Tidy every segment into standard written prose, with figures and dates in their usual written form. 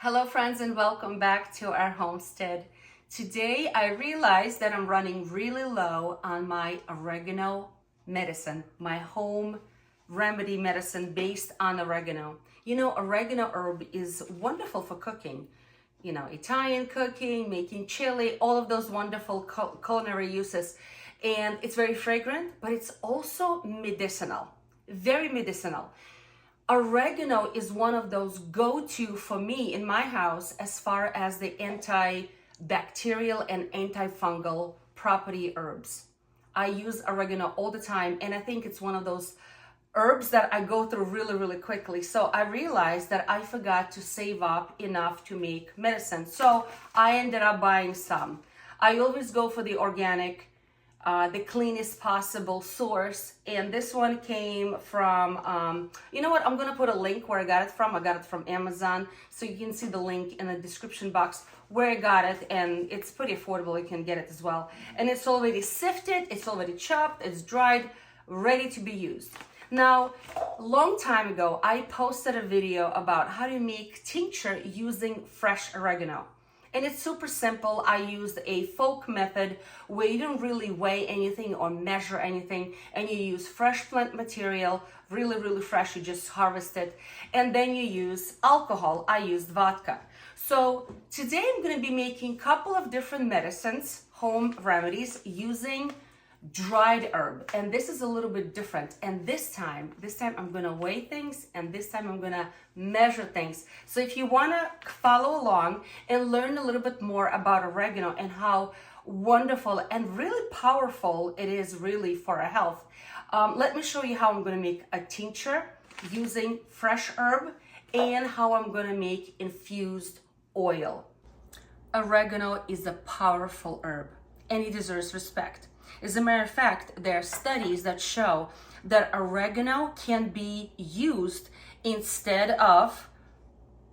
Hello friends and welcome back to our homestead. Today I realized that I'm running really low on my oregano medicine, my home remedy medicine based on oregano. You know, oregano herb is wonderful for cooking. You know, Italian cooking, making chili, all of those wonderful culinary uses. And it's very fragrant, but it's also medicinal, very medicinal. Oregano is one of those go-to for me in my house as far as the antibacterial and antifungal property herbs. I use oregano all the time, and I think it's one of those herbs that I go through really quickly. So I realized that I forgot to save up enough to make medicine. So I ended up buying some. I always go for the organic, the cleanest possible source, and this one came from you know what, I'm gonna put a link where I got it from. I got it from Amazon, so you can see the link in the description box where I got it, and it's pretty affordable. You can get it as well, and it's already sifted, it's already chopped, it's dried, ready to be used. Now, a long time ago I posted a video about how to make tincture using fresh oregano. And it's super simple. I used a folk method where you don't really weigh anything or measure anything, and you use fresh plant material, really fresh, you just harvest it, and then you use alcohol. I used vodka. So today I'm going to be making a couple of different medicines, home remedies, using dried herb, and this is a little bit different. And this time I'm gonna weigh things, and this time I'm gonna measure things. So if you want to follow along and learn a little bit more about oregano and how wonderful and really powerful it is really for our health, let me show you how I'm gonna make a tincture using fresh herb and how I'm gonna make infused oil. Oregano is a powerful herb and it deserves respect. As a matter of fact, there are studies that show that oregano can be used instead of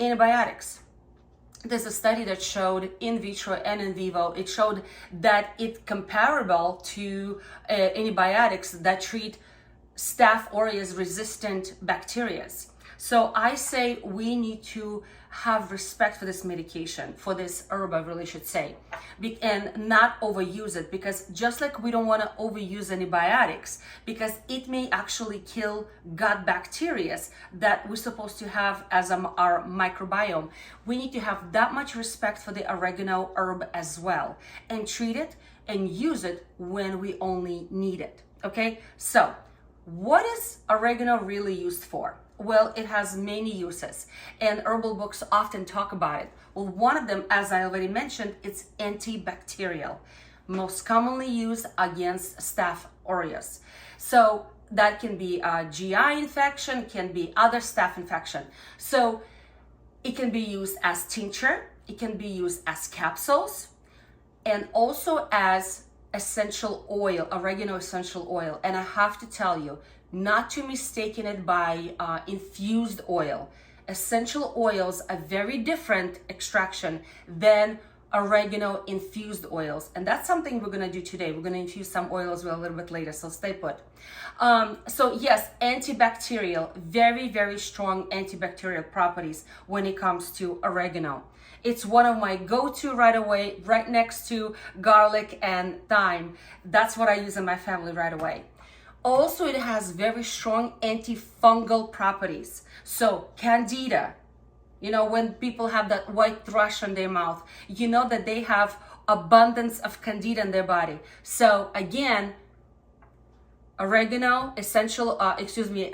antibiotics. There's a study that showed in vitro and in vivo, it showed that it's comparable to antibiotics that treat Staff Aureos resistant bacteria. So I say we need to have respect for this medication, for this herb, I really should say, and not overuse it, because just like we don't want to overuse antibiotics, because it may actually kill gut bacteria that we're supposed to have as our microbiome. We need to have that much respect for the oregano herb as well, and treat it and use it when we only need it. Okay, so what is oregano really used for? Well, it has many uses, and herbal books often talk about it. Well, one of them, as I already mentioned, it's antibacterial, most commonly used against Staff Aureos. So that can be a GI infection, can be other staph infection. So it can be used as tincture, it can be used as capsules, and also as essential oil, oregano essential oil. And I have to tell you, not to mistaken it by infused oil. Essential oils are very different extraction than oregano infused oils, and that's something we're going to do today. We're going to infuse some oil as well a little bit later, so stay put. So yes, antibacterial, very strong antibacterial properties when it comes to oregano. It's one of my go-to right away, right next to garlic and thyme. That's what I use in my family right away. Also, it has very strong antifungal properties. So candida, you know, when people have that white thrush on their mouth, you know that they have abundance of candida in their body. So again, oregano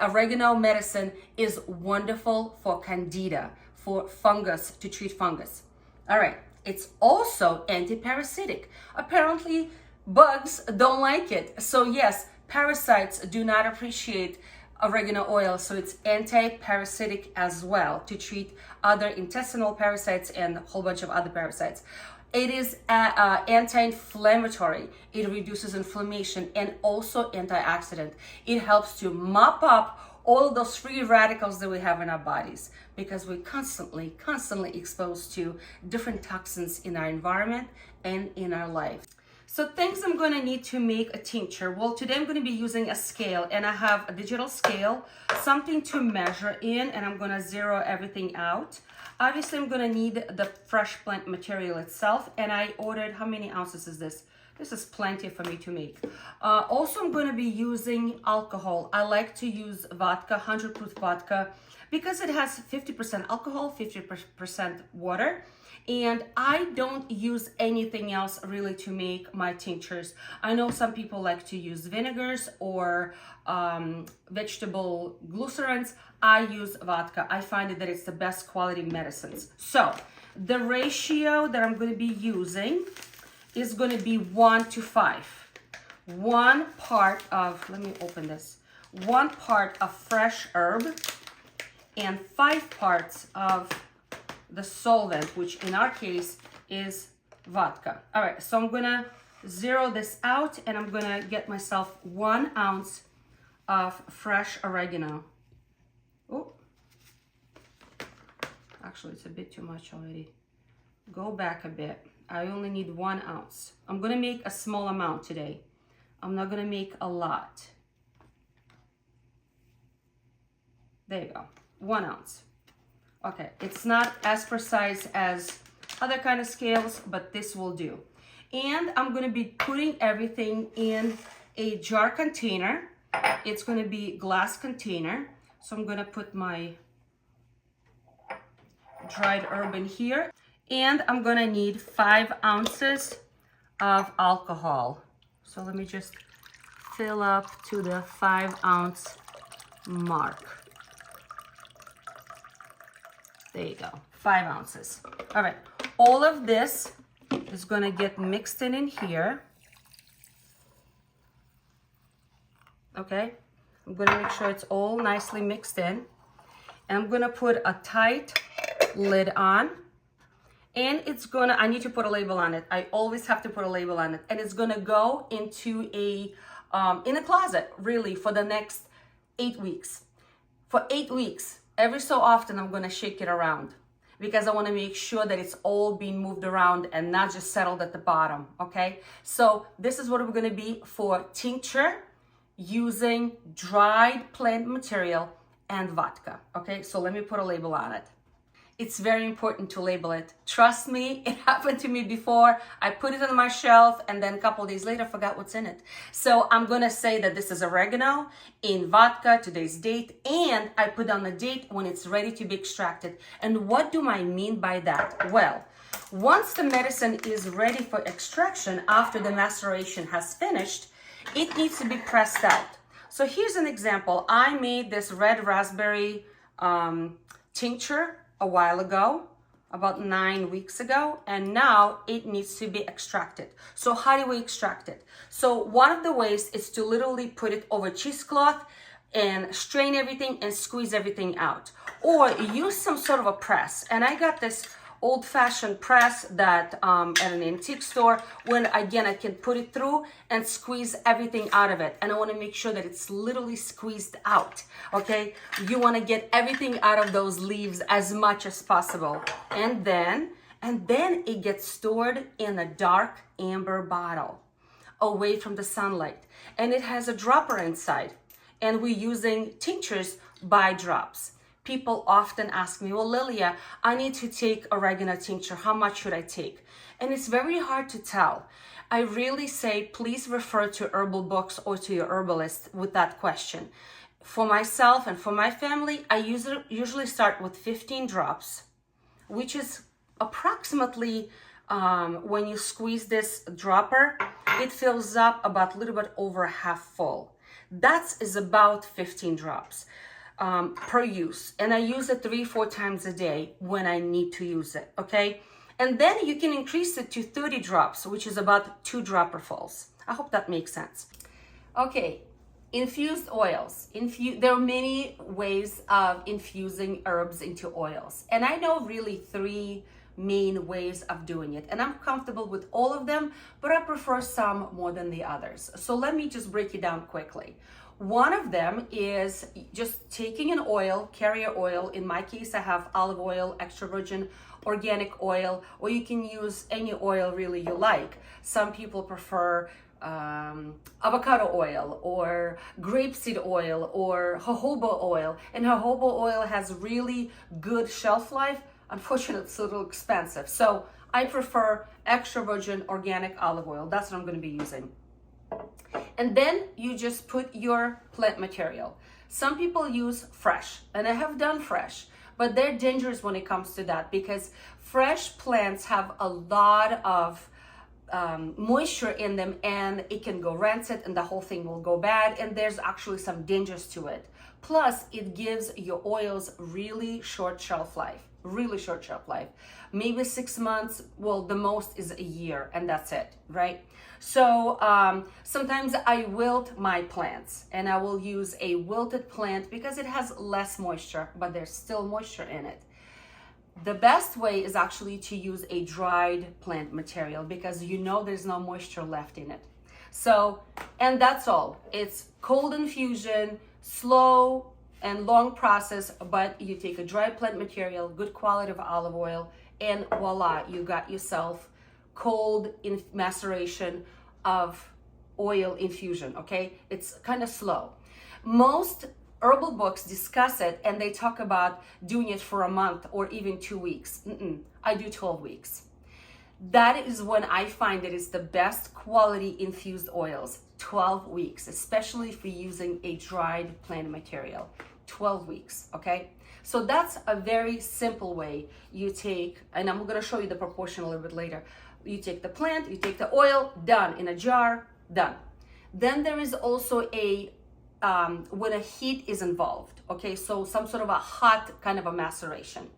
oregano medicine is wonderful for candida, for fungus, to treat fungus. All right, it's also anti-parasitic. Apparently bugs don't like it. So yes, parasites do not appreciate oregano oil, so it's anti-parasitic as well, to treat other intestinal parasites and a whole bunch of other parasites. It is anti-inflammatory. It reduces inflammation, and also antioxidant. It helps to mop up all of those free radicals that we have in our bodies, because we're constantly exposed to different toxins in our environment and in our life. So things I'm going to need to make a tincture. Well, today I'm going to be using a scale, and I have a digital scale, something to measure in, and I'm going to zero everything out. Obviously, I'm going to need the fresh plant material itself, and I ordered, how many ounces is this? This is plenty for me to make. Also, I'm going to be using alcohol. I like to use vodka, 100 proof vodka, because it has 50% alcohol, 50% water. And I don't use anything else really to make my tinctures. I know some people like to use vinegars or vegetable glycerins. I use vodka. I find that it's the best quality medicines. So the ratio that I'm going to be using is going to be 1 to 5. 1 part of, let me open this, 1 part of fresh herb and 5 parts of the solvent, which in our case is vodka. All right, so I'm gonna zero this out, and I'm gonna get myself 1 ounce of fresh oregano. Oh, actually it's a bit too much already. Go back a bit. I only need 1 ounce. I'm gonna make a small amount today. I'm not gonna make a lot. There you go, 1 ounce. Okay, it's not as precise as other kind of scales, but this will do. And I'm gonna be putting everything in a jar container. It's gonna be glass container. So I'm gonna put my dried herb in here. And I'm gonna need 5 ounces of alcohol. So let me just fill up to the 5 ounce mark. There you go, 5 ounces. All right, all of this is gonna get mixed in here. Okay, I'm gonna make sure it's all nicely mixed in. And I'm gonna put a tight lid on. And it's gonna, I need to put a label on it. I always have to put a label on it. And it's gonna go into in a closet, really, for the next 8 weeks. For 8 weeks. Every so often, I'm gonna shake it around because I wanna make sure that it's all being moved around and not just settled at the bottom, okay? So this is what we're gonna be for tincture using dried plant material and vodka, okay? So let me put a label on it. It's very important to label it. Trust me, it happened to me before. I put it on my shelf and then a couple of days later, forgot what's in it. So I'm gonna say that this is oregano in vodka, today's date, and I put on the date when it's ready to be extracted. And what do I mean by that? Well, once the medicine is ready for extraction after the maceration has finished, it needs to be pressed out. So here's an example. I made this red raspberry tincture a while ago, about 9 weeks ago, and now it needs to be extracted. So how do we extract it? So one of the ways is to literally put it over cheesecloth and strain everything and squeeze everything out, or use some sort of a press. And I got this old-fashioned press that at an antique store, when again I can put it through and squeeze everything out of it. And I want to make sure that it's literally squeezed out. Okay, you want to get everything out of those leaves as much as possible, and then it gets stored in a dark amber bottle away from the sunlight, and it has a dropper inside, and we're using tinctures by drops. People often ask me, well, Lilia, I need to take oregano tincture. How much should I take? And it's very hard to tell. I really say, please refer to herbal books or to your herbalist with that question. For myself and for my family, I usually start with 15 drops, which is approximately, when you squeeze this dropper, it fills up about a little bit over half full. That is about 15 drops. Per use, and I use it 3-4 times a day when I need to use it, okay? And then you can increase it to 30 drops, which is about 2 dropperfuls. I hope that makes sense. Okay, infused oils. There are many ways of infusing herbs into oils, and I know really 3 main ways of doing it, and I'm comfortable with all of them, but I prefer some more than the others. So let me just break it down quickly. One of them is just taking an oil, carrier oil. In my case, I have olive oil, extra virgin organic oil, or you can use any oil really you like. Some people prefer avocado oil or grapeseed oil or jojoba oil, and jojoba oil has really good shelf life. Unfortunately, it's a little expensive, so I prefer extra virgin organic olive oil. That's what I'm going to be using. And then you just put your plant material. Some people use fresh, and I have done fresh, but they're dangerous when it comes to that, because fresh plants have a lot of moisture in them, and it can go rancid and the whole thing will go bad, and there's actually some dangers to it. Plus, it gives your oils really short shelf life, maybe 6 months. Well, the most is a year, and that's it, right? So sometimes I wilt my plants, and I will use a wilted plant because it has less moisture, but there's still moisture in it. The best way is actually to use a dried plant material, because you know there's no moisture left in it. So, and that's all. It's cold infusion, slow and long process, but you take a dried plant material, good quality of olive oil, and voila, you got yourself cold maceration of oil infusion, okay? It's kind of slow. Most herbal books discuss it, and they talk about doing it for a month or even 2 weeks. I do 12 weeks. That is when I find that it's the best quality infused oils, 12 weeks, especially if you're using a dried plant material, 12 weeks, okay? So that's a very simple way you take, and I'm gonna show you the proportion a little bit later. You take the plant, you take the oil, done, in a jar, done. Then there is also a when a heat is involved, okay, so some sort of a hot kind of a maceration.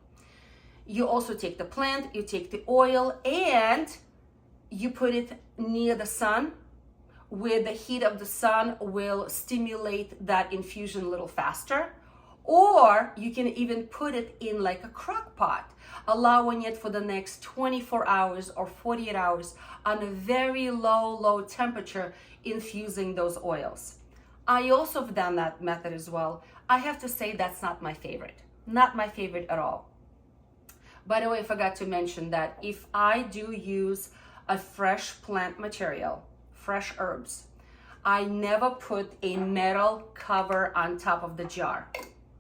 You also take the plant, you take the oil, and you put it near the sun, where the heat of the sun will stimulate that infusion a little faster. Or you can even put it in like a crock pot, allowing it for the next 24 hours or 48 hours on a very low temperature, infusing those oils. I also have done that method as well. I have to say that's not my favorite. Not my favorite at all. By the way, I forgot to mention that if I do use a fresh plant material, fresh herbs, I never put a metal cover on top of the jar.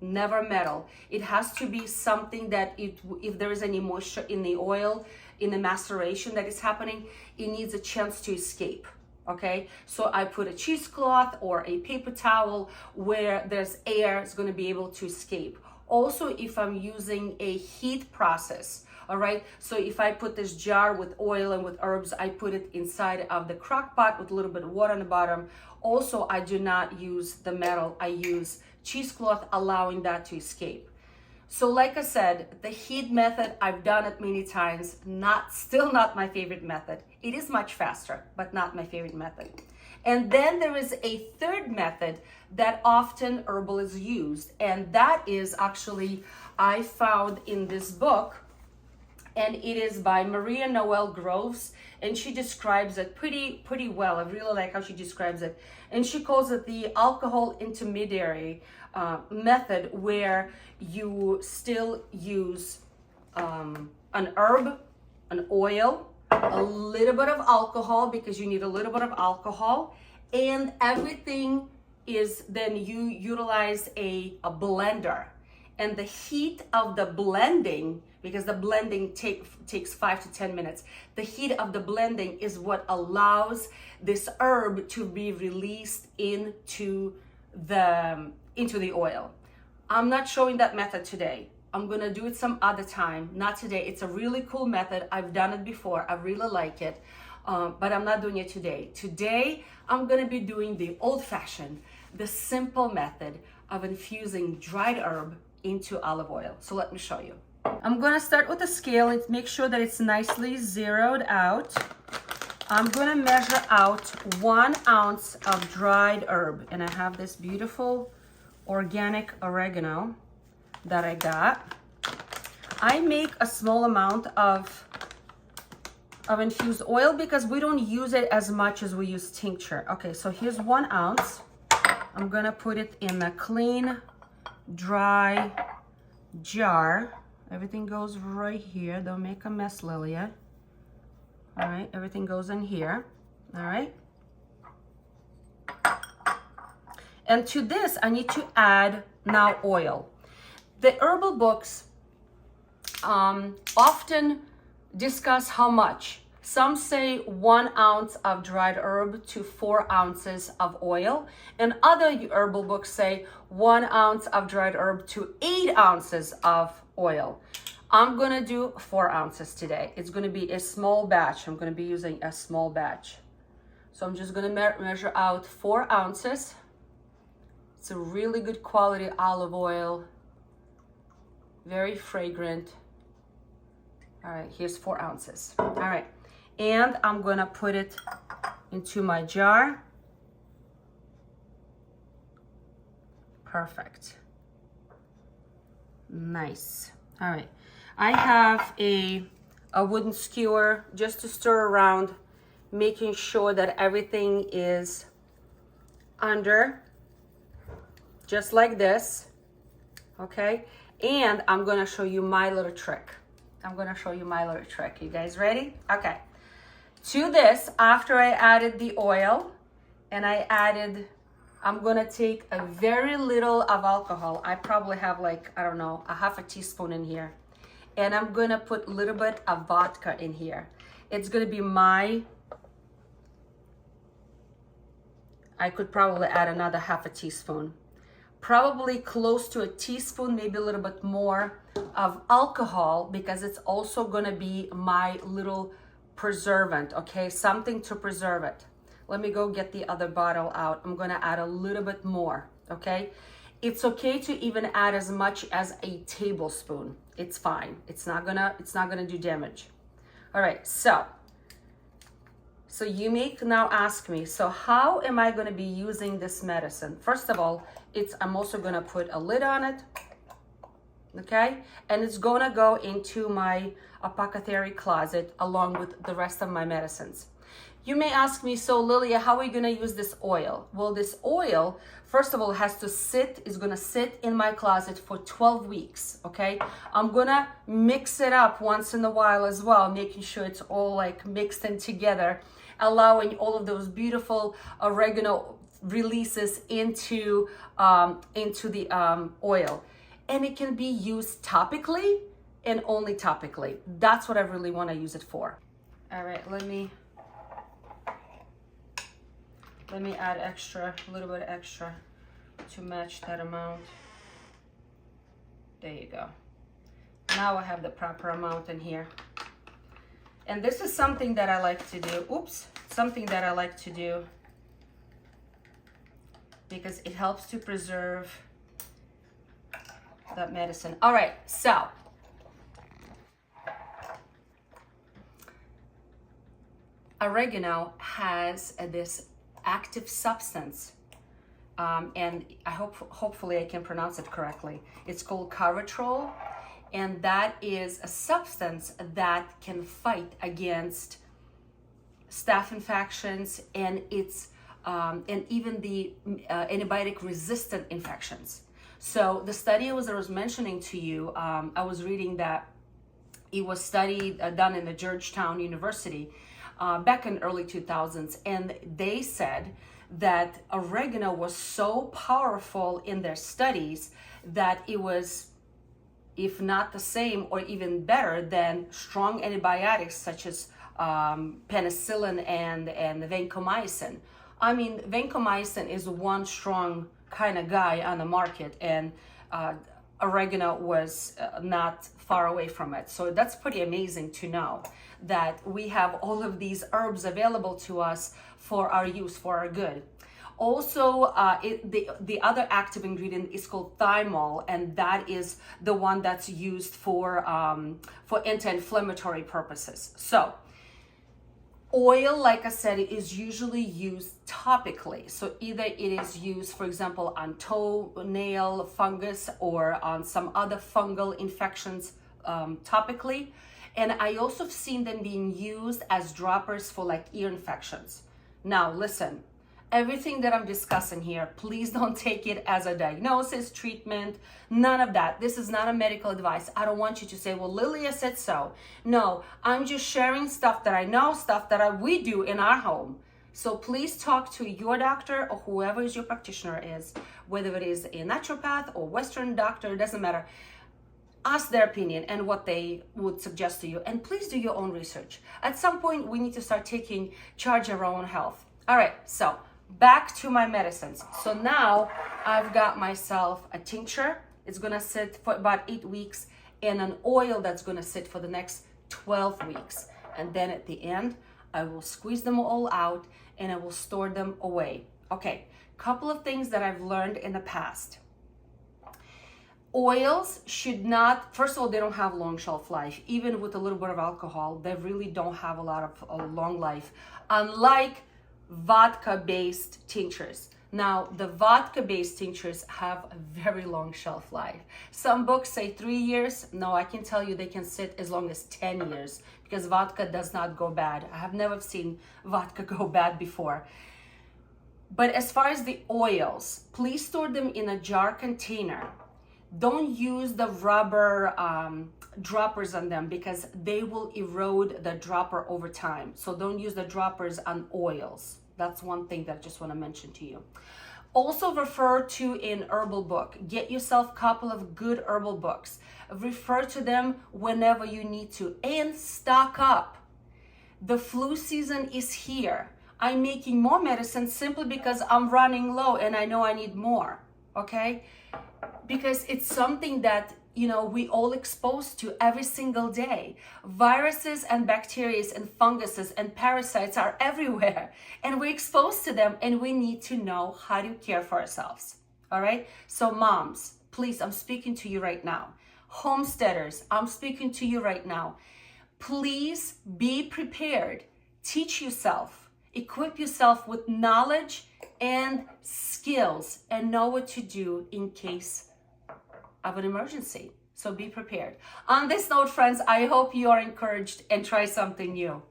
Never metal. It has to be something that if there is any moisture in the oil, in the maceration that is happening, it needs a chance to escape. Okay, so I put a cheesecloth or a paper towel where there's air, it's going to be able to escape. Also, if I'm using a heat process, all right, so if I put this jar with oil and with herbs, I put it inside of the crock pot with a little bit of water on the bottom. Also, I do not use the metal, I use cheesecloth, allowing that to escape. So like I said, the heat method, I've done it many times, still not my favorite method. It is much faster, but not my favorite method. And then there is a third method that often herbalists use, and that is actually, I found in this book, and it is by Maria Noel Groves, and she describes it pretty well. I really like how she describes it. And she calls it the alcohol intermediary method, where you still use an herb, an oil, a little bit of alcohol, because you need a little bit of alcohol, and everything is, then you utilize a blender. And the heat of the blending, because the blending takes 5 to 10 minutes, the heat of the blending is what allows this herb to be released into the oil. I'm not showing that method today. I'm gonna do it some other time, not today. It's a really cool method. I've done it before, I really like it, but I'm not doing it today. Today, I'm gonna be doing the old-fashioned, the simple method of infusing dried herb into olive oil. So let me show you. I'm gonna start with the scale and make sure that it's nicely zeroed out. I'm gonna measure out 1 ounce of dried herb, and I have this beautiful organic oregano that I got. I make a small amount of infused oil because we don't use it as much as we use tincture. Okay, so here's 1 ounce. I'm gonna put it in a clean, dry jar, Everything goes right here. Don't make a mess, Lilia. All right, everything goes in here. All right. And to this, I need to add now oil. The herbal books often discuss how much. Some say 1 ounce of dried herb to 4 ounces of oil, and other herbal books say 1 ounce of dried herb to 8 ounces of oil. I'm gonna do 4 ounces today. It's gonna be a small batch. I'm gonna be using a small batch. So I'm just gonna measure out 4 ounces. It's a really good quality olive oil, very fragrant. All right, here's 4 ounces. All right, and I'm gonna put it into my jar. Perfect. Nice. All right, I have a wooden skewer just to stir around, making sure that everything is under, just like this, okay? And I'm gonna show you my little trick. You guys ready? Okay. To this, after I added the oil and I'm gonna take a very little of alcohol. I probably have like, I don't know, a half a teaspoon in here. And I'm gonna put a little bit of vodka in here. It's gonna be I could probably add another half a teaspoon. Probably close to a teaspoon, maybe a little bit more of alcohol, because it's also gonna be my little preservant, okay? Something to preserve it. Let me go get the other bottle out. I'm gonna add a little bit more, okay? It's okay to even add as much as a tablespoon. It's fine. It's not gonna do damage. All right, so you may now ask me, so how am I gonna be using this medicine? First of all, I'm also gonna put a lid on it, okay? And it's gonna go into my apothecary closet along with the rest of my medicines. You may ask me, so Lilia, how are you gonna use this oil? Well, this oil, first of all, is gonna sit in my closet for 12 weeks, okay? I'm gonna mix it up once in a while as well, making sure it's all like mixed in together, allowing all of those beautiful oregano releases into the oil. And it can be used topically and only topically. That's what I really want to use it for. All right, let me add a little bit extra to match that amount. There you go. Now I have the proper amount in here. And this is something that I like to do. Because it helps to preserve that medicine. All right, so oregano has this active substance, and hopefully I can pronounce it correctly. It's called carotol, and that is a substance that can fight against staph infections and even the antibiotic resistant infections. So the study I was mentioning to you, I was reading that it was done in the Georgetown University back in early 2000s, and they said that oregano was so powerful in their studies that it was, if not the same or even better than strong antibiotics such as penicillin and vancomycin. I mean, vancomycin is one strong kind of guy on the market, and oregano was not far away from it. So that's pretty amazing to know that we have all of these herbs available to us for our use, for our good. Also, the other active ingredient is called thymol, and that is the one that's used for anti-inflammatory purposes. So oil, like I said, is usually used topically. So either it is used, for example, on toenail fungus or on some other fungal infections topically. And I also have seen them being used as droppers for like ear infections. Now, listen, Everything that I'm discussing here, please don't take it as a diagnosis, treatment, none of that. This is not a medical advice. I don't want you to say, well, Lilia said so. No, I'm just sharing stuff that I know, stuff that we do in our home. So please talk to your doctor or whoever is your practitioner is, whether it is a naturopath or Western doctor, it doesn't matter. Ask their opinion and what they would suggest to you. And please do your own research. At some point, we need to start taking charge of our own health. All right, so back to my medicines. So now I've got myself a tincture. It's gonna sit for about 8 weeks, and an oil that's gonna sit for the next 12 weeks. And then at the end, I will squeeze them all out and I will store them away. Okay, couple of things that I've learned in the past. Oils should not, first of all, they don't have long shelf life. Even with a little bit of alcohol, they really don't have a lot of a long life. Unlike vodka-based tinctures. Now, the vodka-based tinctures have a very long shelf life. Some books say 3 years. No, I can tell you they can sit as long as 10 years because vodka does not go bad. I have never seen vodka go bad before. But as far as the oils, please store them in a jar container. Don't use the rubber droppers on them because they will erode the dropper over time. So don't use the droppers on oils. That's one thing that I just want to mention to you. Also refer to an herbal book. Get yourself a couple of good herbal books. Refer to them whenever you need to and stock up. The flu season is here. I'm making more medicine simply because I'm running low and I know I need more, okay? Because it's something that, you know, we all exposed to every single day. Viruses and bacteria and funguses and parasites are everywhere and we're exposed to them and we need to know how to care for ourselves, all right? So moms, please, I'm speaking to you right now. Homesteaders, I'm speaking to you right now. Please be prepared. Teach yourself. Equip yourself with knowledge and skills and know what to do in case of an emergency. So be prepared. On this note, friends, I hope you are encouraged and try something new.